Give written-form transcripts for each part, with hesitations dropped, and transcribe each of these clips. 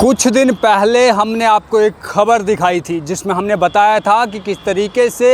कुछ दिन पहले हमने आपको एक खबर दिखाई थी जिसमें हमने बताया था कि किस तरीके से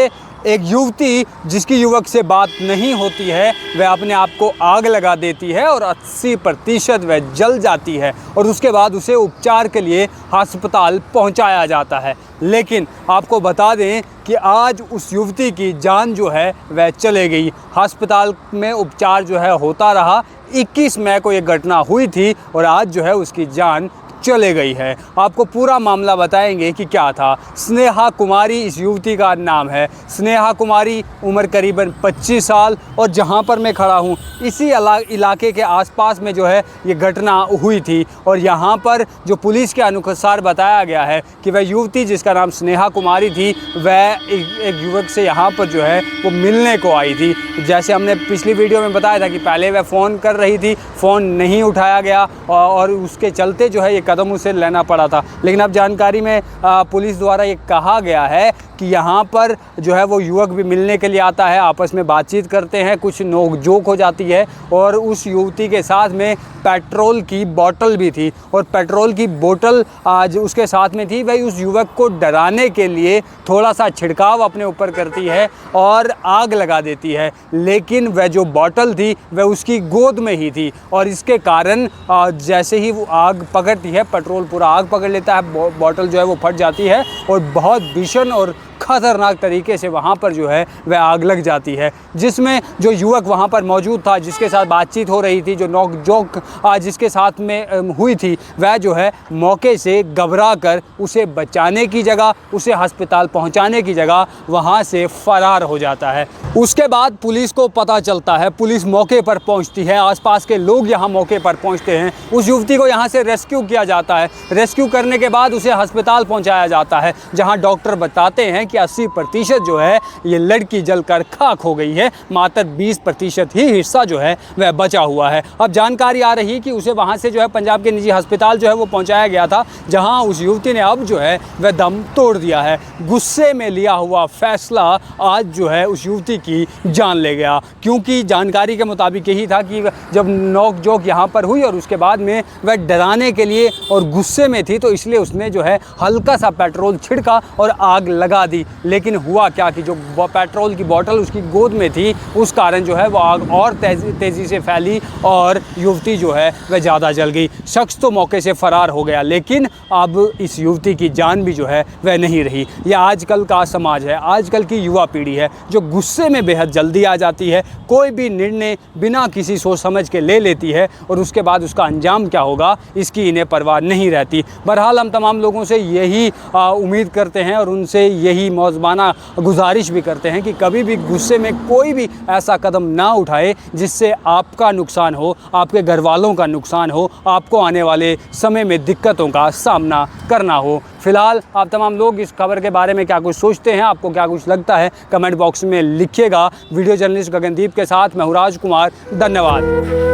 एक युवती जिसकी युवक से बात नहीं होती है वह अपने आप को आग लगा देती है और 80% वह जल जाती है और उसके बाद उसे उपचार के लिए अस्पताल पहुंचाया जाता है। लेकिन आपको बता दें कि आज उस युवती की जान जो है वह चले गई। अस्पताल में उपचार जो है होता रहा। 21 मई को ये घटना हुई थी और आज जो है उसकी जान चले गई है। आपको पूरा मामला बताएंगे कि क्या था। स्नेहा कुमारी इस युवती का नाम है। स्नेहा कुमारी, उम्र करीबन 25 साल। और जहां पर मैं खड़ा हूं इसी इलाके के आसपास में जो है ये घटना हुई थी। और यहां पर जो पुलिस के अनुसार बताया गया है कि वह युवती जिसका नाम स्नेहा कुमारी थी वह एक युवक से यहां पर जो है वो मिलने को आई थी। जैसे हमने पिछली वीडियो में बताया था कि पहले वह फ़ोन कर रही थी, फ़ोन नहीं उठाया गया और उसके चलते जो है ये कदम उसे लेना पड़ा था। लेकिन अब जानकारी में पुलिस द्वारा ये कहा गया है कि यहाँ पर जो है वो युवक भी मिलने के लिए आता है, आपस में बातचीत करते हैं, कुछ नोक-झोंक हो जाती है और उस युवती के साथ में पेट्रोल की बोतल भी थी और पेट्रोल की बोतल आज उसके साथ में थी। वही उस युवक को डराने के लिए थोड़ा सा छिड़काव अपने ऊपर करती है और आग लगा देती है। लेकिन वह जो बोतल थी वह उसकी गोद में ही थी और इसके कारण जैसे ही वो आग पकड़ती है, पेट्रोल पूरा आग पकड़ लेता है, बोतल जो है वो फट जाती है और बहुत भीषण और ख़तरनाक तरीके से वहाँ पर जो है वह आग लग जाती है। जिसमें जो युवक वहाँ पर मौजूद था, जिसके साथ बातचीत हो रही थी, जो नोक-झोंक जिसके साथ में हुई थी, वह जो है मौके से घबरा कर उसे बचाने की जगह, उसे अस्पताल पहुँचाने की जगह वहाँ से फ़रार हो जाता है। उसके बाद पुलिस को पता चलता है, पुलिस मौके पर पहुँचती है, आसपास के लोग यहाँ मौके पर पहुँचते हैं। उस युवती को यहाँ से रेस्क्यू किया जाता है। रेस्क्यू करने के बाद उसे अस्पताल पहुँचाया जाता है, जहाँ डॉक्टर बताते हैं कि 80% जो है ये लड़की जलकर खाक हो गई है, मात्र 20% ही हिस्सा जो है वह बचा हुआ है। अब जानकारी आ रही कि उसे वहाँ से जो है पंजाब के निजी अस्पताल जो है वो पहुँचाया गया था, जहाँ उस युवती ने अब जो है वह दम तोड़ दिया है। गुस्से में लिया हुआ फैसला आज जो है उस युवती की जान ले गया, क्योंकि जानकारी के मुताबिक यही था कि जब नोक-झोंक यहाँ पर हुई और उसके बाद में वह डराने के लिए और गुस्से में थी तो इसलिए उसने जो है हल्का सा पेट्रोल छिड़का और आग लगा दी। लेकिन हुआ क्या कि जो पेट्रोल की बोतल उसकी गोद में थी उस कारण जो है वो आग और तेज़ी से फैली और युवती जो है वह ज़्यादा जल गई। शख्स तो मौके से फ़रार हो गया, लेकिन अब इस युवती की जान भी जो है वह नहीं रही। यह आजकल का समाज है, आजकल की युवा पीढ़ी है जो गुस्से में बेहद जल्दी आ जाती है, कोई भी निर्णय बिना किसी सोच समझ के ले लेती है और उसके बाद उसका अंजाम क्या होगा इसकी इन्हें परवाह नहीं रहती। बहरहाल हम तमाम लोगों से यही उम्मीद करते हैं और उनसे यही मौजबाना गुजारिश भी करते हैं कि कभी भी गुस्से में कोई भी ऐसा कदम ना उठाए जिससे आपका नुकसान हो, आपके घर वालों का नुकसान हो, आपको आने वाले समय में दिक्कतों का सामना करना हो। फिलहाल आप तमाम लोग इस खबर के बारे में क्या कुछ सोचते हैं, आपको क्या कुछ लगता है, कमेंट बॉक्स में लिखिएगा। वीडियो जर्नलिस्ट गगनदीप के साथ मैं हूं राजकुमार। धन्यवाद।